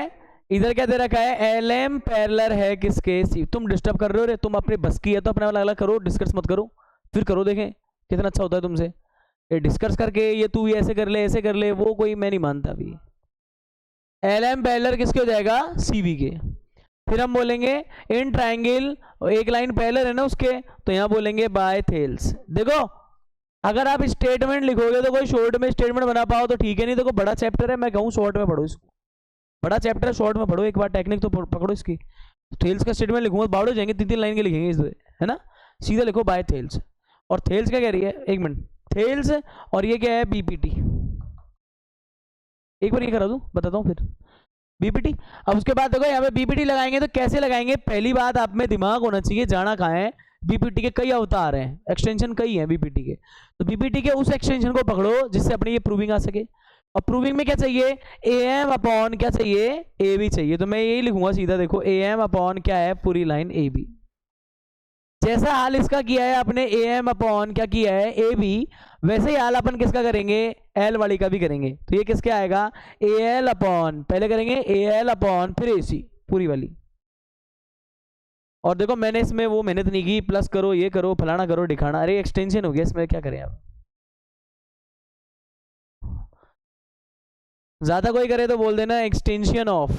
इधर क्या दे रखा है, एल एम पैरेलल है किसके, सी। तुम डिस्टर्ब कर रहे हो रे, तुम अपनी बस की है तो अपने वाला अलग करो, डिस्कस मत करो, फिर करो, देखें कितना अच्छा होता है तुमसे। ये डिस्कस करके ये तू ऐसे कर ले ऐसे कर ले, वो कोई मैं नहीं मानता अभी। एल एम पैरेलल किसके हो जाएगा, सी बी के। फिर हम बोलेंगे इन ट्राइंगल, एक लाइन पैरेलल है ना उसके, तो यहाँ बोलेंगे बाय थेल्स। देखो अगर आप स्टेटमेंट लिखोगे तो कोई शॉर्ट में स्टेटमेंट बना पाओ तो ठीक है, नहीं देखो बड़ा चैप्टर है, मैं कहूँ शॉर्ट में पढ़ो इसको। बड़ा चैप्टर है, शॉर्ट में पढ़ो, एक बार टेक्निक तो पकड़ो इसकी। थेल्स का स्टेटमेंट लिखूंगा बाढ़ हो जाएंगे, 3-3 लाइन के लिखेंगे इस, है ना। सीधा लिखो बाय थेल्स। और थेल्स क्या कह रही है, एक मिनट, थेल्स और ये क्या है, बीपीटी। एक बार ये करा दूं, बताता हूँ फिर। बीपीटी। अब उसके बाद देखो यहाँ पे बीपीटी लगाएंगे तो कैसे लगाएंगे, पहली बात आप में दिमाग होना चाहिए, जाना कहाँ है, बीपीटी के कई अवतार हैं, एक्सटेंशन कई हैं बीपीटी के। तो बीपीटी के उस एक्सटेंशन को पकड़ो जिससे अपनी ये प्रूविंग आ सके। और प्रूविंग में क्या चाहिए, ए एम अपॉन क्या चाहिए, ए बी चाहिए। तो मैं यही लिखूंगा सीधा, देखो ए एम अपॉन क्या है, पूरी लाइन ए बी। जैसा हाल इसका किया है अपने ए एम अपॉन क्या किया है, ए बी, वैसे ही हाल अपन किसका करेंगे, एल वाली का भी करेंगे। तो ये किसके आएगा, ए एल अपॉन, पहले करेंगे ए एल अपॉन फिर ए सी पूरी वाली। और देखो मैंने इसमें वो मेहनत नहीं की, प्लस करो ये करो फलाना करो दिखाना, अरे एक्सटेंशन हो गया इसमें, क्या करें अब। ज्यादा कोई करे तो बोल देना एक्सटेंशन ऑफ,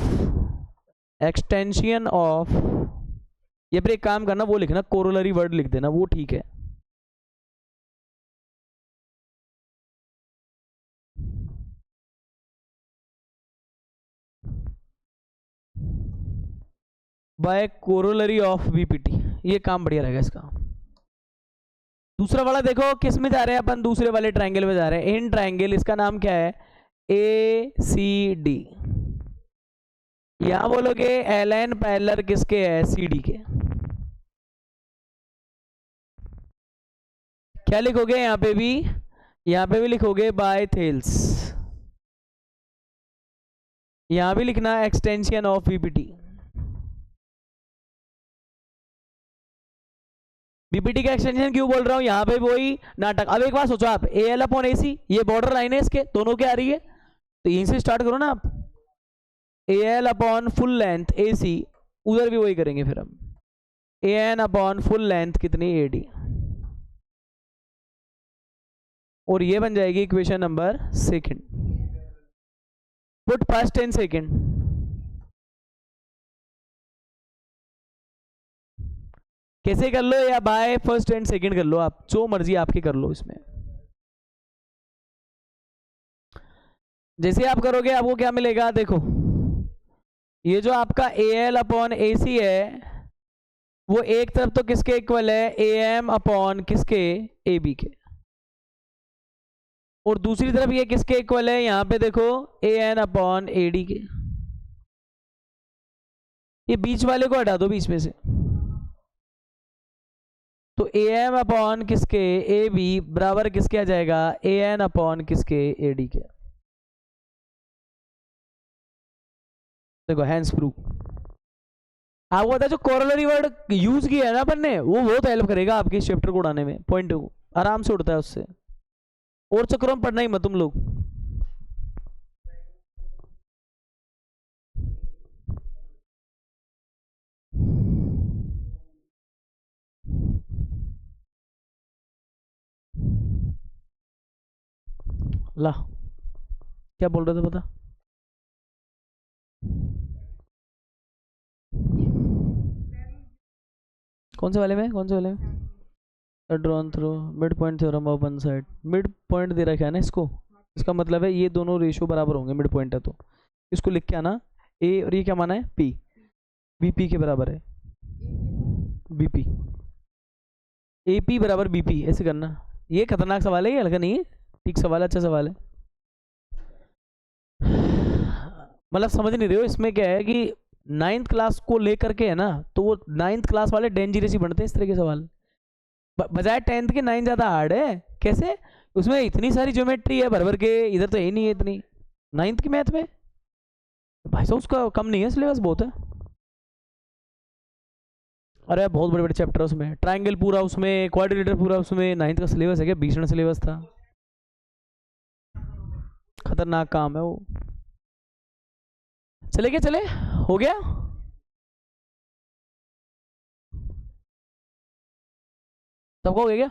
एक्सटेंशन ऑफ। ये फिर एक काम करना, वो लिखना कोरोलरी वर्ड लिख देना, वो ठीक है। बाय कोरोलरी ऑफ बीपीटी, ये काम बढ़िया रहेगा इसका। दूसरा वाला देखो किस में जा रहे हैं अपन, दूसरे वाले ट्राइंगल में जा रहे हैं। इन ट्राइंगल, इसका नाम क्या है, ए सी डी। यहां बोलोगे एल एन पैरेलल किसके है, सी डी के। क्या लिखोगे यहाँ पे भी लिखोगे बाय थेल्स। यहां भी लिखना एक्सटेंशन ऑफ बीपीटी। बीपीटी का एक्सटेंशन क्यों बोल रहा हूं, यहां पे वही नाटक। अब एक बात सोचो आप, ए एल अपॉन ए सी, ये बॉर्डर लाइन है इसके दोनों क्या आ रही है, तो यहीं से स्टार्ट करो ना आप। A L upon full length A C, उधर भी वही करेंगे फिर हम, A N upon full length कितनी, ए डी। और ये बन जाएगी equation number 2। Put first and second. कैसे कर लो, या बाय फर्स्ट एंड सेकंड कर लो, आप जो मर्जी आपकी कर लो इसमें। जैसे आप करोगे आपको क्या मिलेगा, देखो ये जो आपका ए एल अपॉन ए सी है, वो एक तरफ तो किसके इक्वल है, ए एम अपॉन किसके, ए बी के। और दूसरी तरफ ये किसके इक्वल है, यहां पे देखो ए एन अपॉन ए डी के। ये बीच वाले को हटा दो बीच में से, तो ए एम अपॉन किसके, ए बी बराबर किसके आ जाएगा, ए एन अपॉन किसके, ए डी के। देखो हैंड्स प्रूफ। आपको पता है जो कोरोलरी वर्ड यूज किया है ना अपन ने, वो बहुत हेल्प करेगा आपके चैप्टर को उड़ाने में, पॉइंट आराम से उड़ता है उससे। और चक्रों में पढ़ना ही मत तुम लोग। ला, क्या बोल रहे थे पता? कौन से वाले में, कौन से वाले में? Drawn through mid point theorem of one side. Mid point दे रखा है ना इसको, इसका मतलब है ये दोनों रेशियो बराबर होंगे, मिड पॉइंट है तो इसको लिख के आना ए, और ये क्या माना है पी, बी पी के बराबर है, बीपी ए पी बराबर बीपी, ऐसे करना। ये खतरनाक सवाल है, ये हल्का नहीं है, ठीक सवाल है, अच्छा सवाल है। मतलब समझ नहीं रहे हो, इसमें क्या है कि 9th क्लास को लेकर के है ना, तो वो 9th क्लास वाले डेंजरस ही बनते हैं इस तरह के सवाल, बजाय 10th के 9 ज़्यादा हार्ड है। कैसे? उसमें इतनी सारी ज्योमेट्री है भर भर के, इधर तो है नहीं है इतनी 9th की मैथ में। भाई साहब उसका कम नहीं है, सिलेबस बहुत है। अरे बहुत बड़े बड़े चैप्टर उसमें, ट्राइंगल पूरा उसमें, क्वाड्रिलेटर पूरा उसमें, 9th का सिलेबस है क्या, भीषण सिलेबस था, खतरनाक काम है वो। चले क्या, चले हो गया? सबका हो गया क्या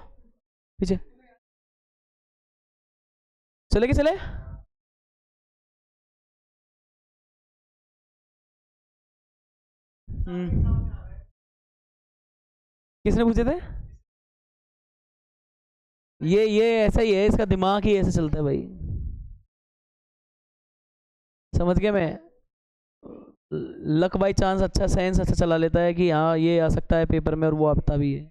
पीछे? चले क्या, चले? किसने पूछे थे? ये ऐसा ही है, इसका दिमाग ही ऐसे चलता है भाई, समझ गया मैं। लक बाई चांस अच्छा, साइंस अच्छा चला लेता है कि हाँ ये आ सकता है पेपर में, और वो आता भी है।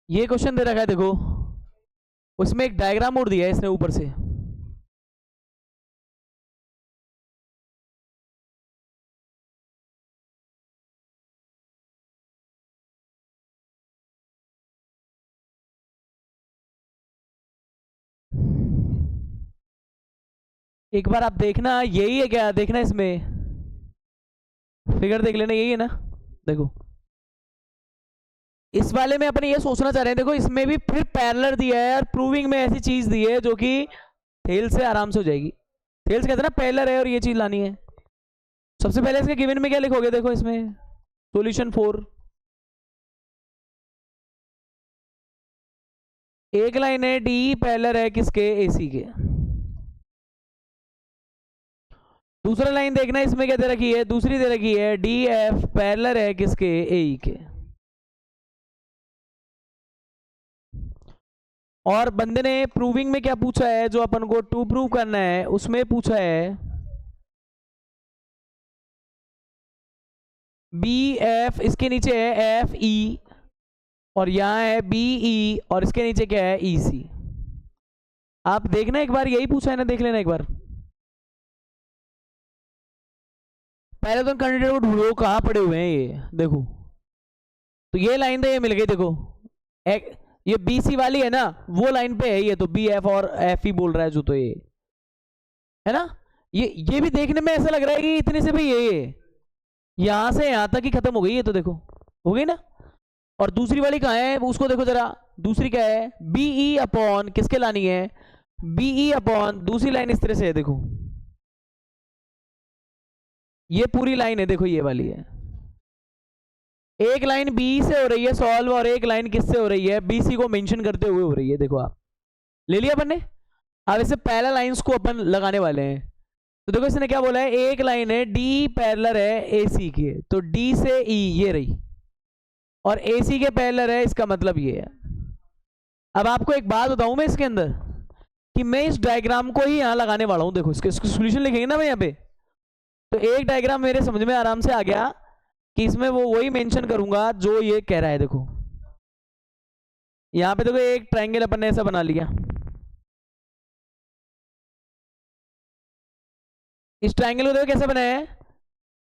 ये क्वेश्चन दे रखा है देखो, उसमें एक डायग्राम उड़ दिया है इसने ऊपर से। एक बार आप देखना, यही है क्या, देखना इसमें फिगर देख लेना, यही है ना? देखो इस वाले में अपन ये सोचना चाह रहे हैं, देखो इसमें भी फिर पैरेलल दिया है, और प्रूविंग में ऐसी चीज दी है जो कि थेल से आराम से हो जाएगी। थेल से कहते हैं ना पैरेलल है, और ये चीज लानी है। सबसे पहले इसके गिवन में क्या लिखोगे, देखो इसमें सॉल्यूशन 4, एक लाइन है डी पैरेलल है किसके, एसी के। दूसरा लाइन देखना इसमें क्या दे रखी है, दूसरी दे रखी है डी एफ पैरेलल है किसके, ए के। और बंदे ने प्रूविंग में क्या पूछा है, जो अपन को टू प्रूव करना है उसमें पूछा है बी एफ, इसके नीचे है एफ ई, और यहां है बी ई, और इसके नीचे क्या है ई सी। आप देखना एक बार, यही पूछा है ना, देख लेना एक बार। पहले तो कैंडिडेट को ढूंढो कहाँ पड़े हुए हैं ये, देखो तो ये लाइन तो ये मिल गई, देखो एक ये बी सी वाली है ना, वो लाइन पे है ये, तो बी एफ और एफ ही बोल रहा है जो, तो ये है ना। ये भी देखने में ऐसा लग रहा है कि इतने से भी ये यहां से यहां तक ही खत्म हो गई है, तो देखो हो गई ना। और दूसरी वाली कहाँ है, उसको देखो जरा, दूसरी क्या है, बीई अपॉन किसके लानी है, बीई अपॉन दूसरी लाइन इस तरह से है, देखो ये पूरी लाइन है, देखो ये वाली है। एक लाइन बी से हो रही है सॉल्व, और एक लाइन किससे हो रही है, बी सी को मेंशन करते हुए हो रही है, देखो आप ले लिया अपन ने। अब इसे पैरेलल लाइंस को अपन लगाने वाले हैं, तो देखो इसने क्या बोला है, एक लाइन है डी पैरेलल है ए सी के, तो डी से ई ये रही, और ए सी के पैरेलल है, इसका मतलब ये है। अब आपको एक बात बताऊं मैं इसके अंदर, कि मैं इस डायग्राम को ही यहां लगाने वाला हूं, देखो इसके सोल्यूशन लिखेंगे ना मैं यहाँ पे, तो एक डायग्राम मेरे समझ में आराम से आ गया कि इसमें वो वही मेंशन करूंगा जो ये कह रहा है। देखो यहाँ पे देखो एक ट्रायंगल अपन ने ऐसा बना लिया, इस ट्रायंगल को देखो कैसे बनाया है,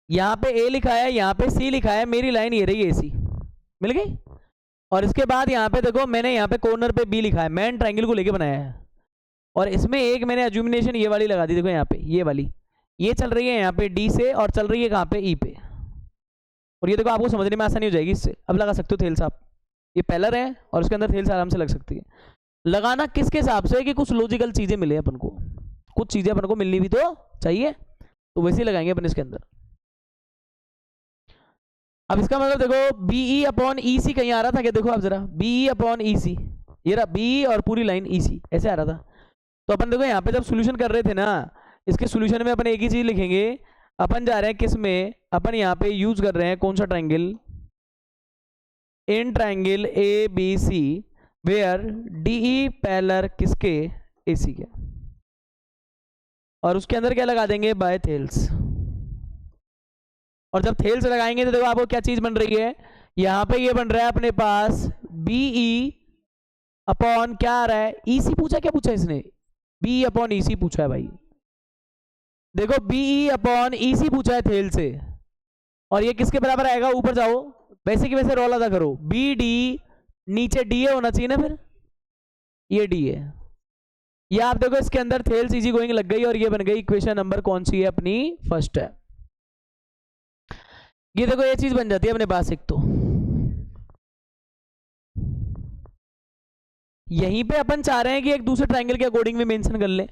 यहाँ पे ए लिखा है, यहाँ पे सी लिखा है, मेरी लाइन ये रही ए सी, मिल गई। और इसके बाद यहाँ पे देखो मैंने यहाँ पे कॉर्नर पे बी लिखा है, मैन ट्रायंगल को लेके बनाया है, और इसमें एक मैंने एज्यूमिनेशन ये वाली लगा दी, देखो यहाँ पे ये वाली, ये चल रही है यहाँ पे डी से, और चल रही है कहाँ पे ई पे, और ये देखो आपको समझने में आसानी हो जाएगी इससे। अब लगा सकते हो थेल्स आप, ये पैलर है और उसके अंदर थेल्स आराम से लग सकती है। लगाना किसके हिसाब से, कि कुछ लॉजिकल चीजें मिले अपन को, कुछ चीजें अपन को मिलनी भी तो चाहिए, तो वैसे ही लगाएंगे अपन इसके अंदर। अब इसका मतलब देखो बीई अपॉन ई सी कहीं आ रहा था क्या, देखो आप जरा बीई अपॉन ई सी, ये रहा बीई और पूरी लाइन ई सी ऐसे आ रहा था। तो अपन देखो यहाँ पे जब सोल्यूशन कर रहे थे ना, इसके सोल्यूशन में अपन एक ही चीज लिखेंगे, अपन जा रहे हैं किस में, अपन यहाँ पे यूज कर रहे हैं कौन सा triangle, in triangle A B C where DE parallel किसके, ए सी के, और उसके अंदर क्या लगा देंगे, बाय थेल्स। और जब थेल्स लगाएंगे तो देखो आपको क्या चीज बन रही है, यहां पे ये बन रहा है अपने पास बीई अपॉन क्या आ रहा है, ईसी पूछा, क्या पूछा इसने, बी अपॉन ईसी पूछा है भाई। देखो बीई अपॉन ईसी पूछा है थेल से, और ये किसके बराबर आएगा, ऊपर जाओ वैसे की वैसे रोल अदा करो, बी डी नीचे डी ए होना चाहिए ना, फिर ये डी है, ये आप देखो इसके अंदर थेल्स इजी गोइंग लग गई, और ये बन गई इक्वेशन नंबर कौन सी है अपनी, फर्स्ट है। ये देखो ये चीज बन जाती है अपने पास एक, तो यहीं पे अपन चाह रहे हैं कि एक दूसरे ट्राइंगल के अकॉर्डिंग भी मेंशन कर ले।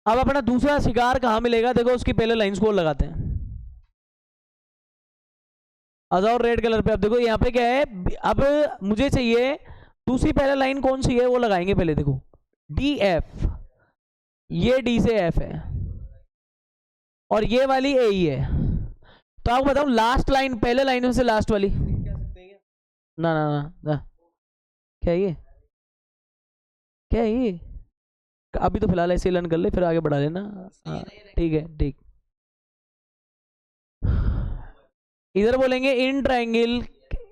अब अपना दूसरा शिकार कहां मिलेगा, देखो उसकी पहले लाइंस को लगाते हैं, आ जाओ रेड कलर पे। अब देखो यहाँ पे क्या है, अब मुझे चाहिए दूसरी पहले लाइन कौन सी है वो लगाएंगे पहले, देखो डी एफ, ये डी से एफ है और ये वाली ए ही है। तो आपको बताऊं लास्ट लाइन, पहले लाइन में से लास्ट वाली, ना ना ना, ना। क्या ये, क्या ये, अभी तो फिलहाल ऐसे लर्न कर ले, फिर आगे बढ़ा लेना। हाँ ठीक है, ठीक। इधर बोलेंगे इन ट्राइंगल,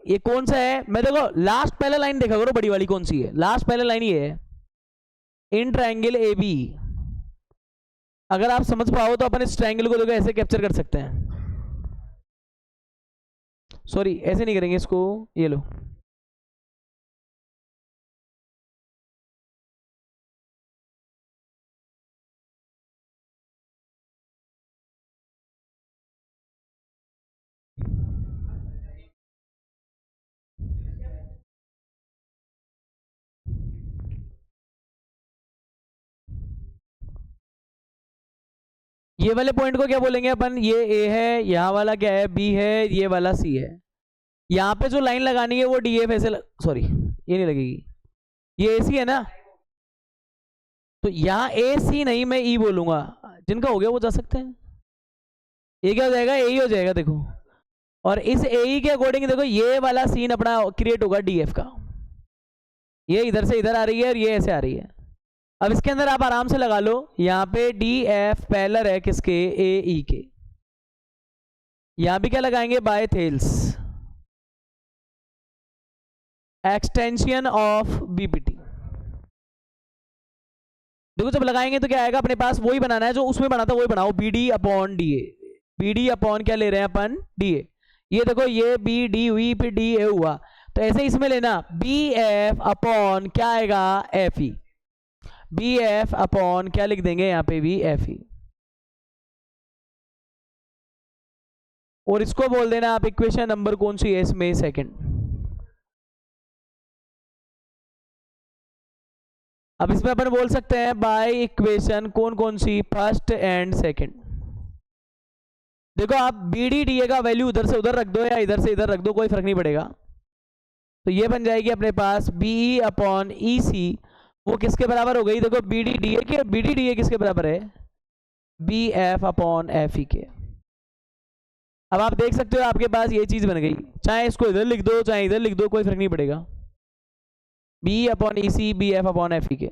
ये कौन सा है, मैं देखो लास्ट पहले लाइन देखा करो बड़ी वाली कौन सी है, लास्ट पहले लाइन ये है, इन ट्राइंगल ए बी। अगर आप समझ पाओ तो अपन इस ट्राइंगल को देखो ऐसे कैप्चर कर सकते हैं, सॉरी ऐसे नहीं करेंगे इसको, ये लो ये वाले पॉइंट को क्या बोलेंगे अपन, ये ए है, यहाँ वाला क्या है, बी है, ये वाला सी है। यहाँ पे जो लाइन लगानी है वो डी एफ ऐसे सॉरी ये नहीं लगेगी, ये ए सी है ना, तो यहाँ ए सी नहीं मैं ई बोलूंगा, जिनका हो गया वो जा सकते हैं, ये क्या हो जाएगा, ए ही हो जाएगा देखो। और इस ए ई के अकॉर्डिंग देखो ये वाला सीन अपना क्रिएट होगा डी एफ का, ये इधर से इधर आ रही है और ये ऐसे आ रही है। अब इसके अंदर आप आराम से लगा लो, यहाँ पे डी एफ पैरेलल है किसके, ए ई के, यहाँ भी क्या लगाएंगे, by Thales, extension of BPT. देखो जब लगाएंगे तो क्या आएगा अपने पास, वही बनाना है जो उसमें बना था वही बनाओ, B D upon D A, B D upon क्या ले रहे हैं अपन, डी ए। ये देखो ये बी डी हुई फिर डी ए हुआ, तो ऐसे इसमें लेना बी एफ अपॉन क्या आएगा, F E, B F upon क्या लिख देंगे यहाँ पे भी, एफ ई, और इसको बोल देना आप इक्वेशन नंबर कौन सी है इसमें, सेकंड। अब इसमें अपन बोल सकते हैं बाय इक्वेशन कौन कौन सी, फर्स्ट एंड सेकंड। देखो आप बी डी डी ए का वैल्यू उधर से उधर रख दो या इधर से इधर रख दो, कोई फर्क नहीं पड़ेगा। तो ये बन जाएगी अपने पास बी अपॉन ई सी, वो किसके बराबर हो गई, देखो बी डी डी ए के, बी डी डी ए किसके बराबर है, B F upon F E के। अब आप देख सकते हो आपके पास ये चीज बन गई, चाहे इसको इधर लिख दो चाहे इधर लिख दो, कोई फर्क नहीं पड़ेगा, B upon E C, B F upon F E के।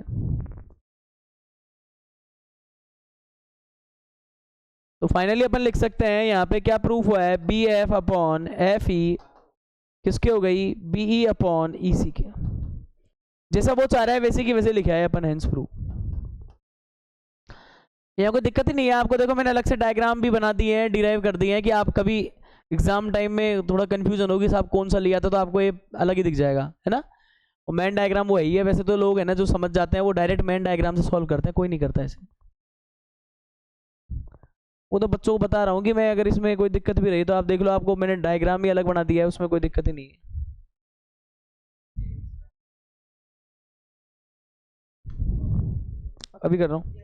तो फाइनली अपन लिख सकते हैं यहाँ पे क्या प्रूफ हुआ है, B F upon F E किसके हो गई, बीई अपॉन ई सी के, जैसा वो चाह रहा है वैसे की वैसे लिखा है अपन, हेंस प्रूफ। यहाँ कोई दिक्कत ही नहीं है आपको, देखो मैंने अलग से डायग्राम भी बना दिए हैं, डिराइव कर दिए हैं, कि आप कभी एग्जाम टाइम में थोड़ा कंफ्यूजन होगी साहब कौन सा लिया था, तो आपको ये अलग ही दिख जाएगा, है ना। और मैन डायग्राम वो ही है, वैसे तो लोग है ना जो समझ जाते हैं वो डायरेक्ट मैन डायग्राम से सॉल्व करते हैं, कोई नहीं करता ऐसे। वो तो बच्चों को बता रहा हूँ कि मैं अगर इसमें कोई दिक्कत भी रही तो आप देख लो, आपको मैंने डायग्राम भी अलग बना दिया है, उसमें कोई दिक्कत ही नहीं है। अभी कर रहा हूँ।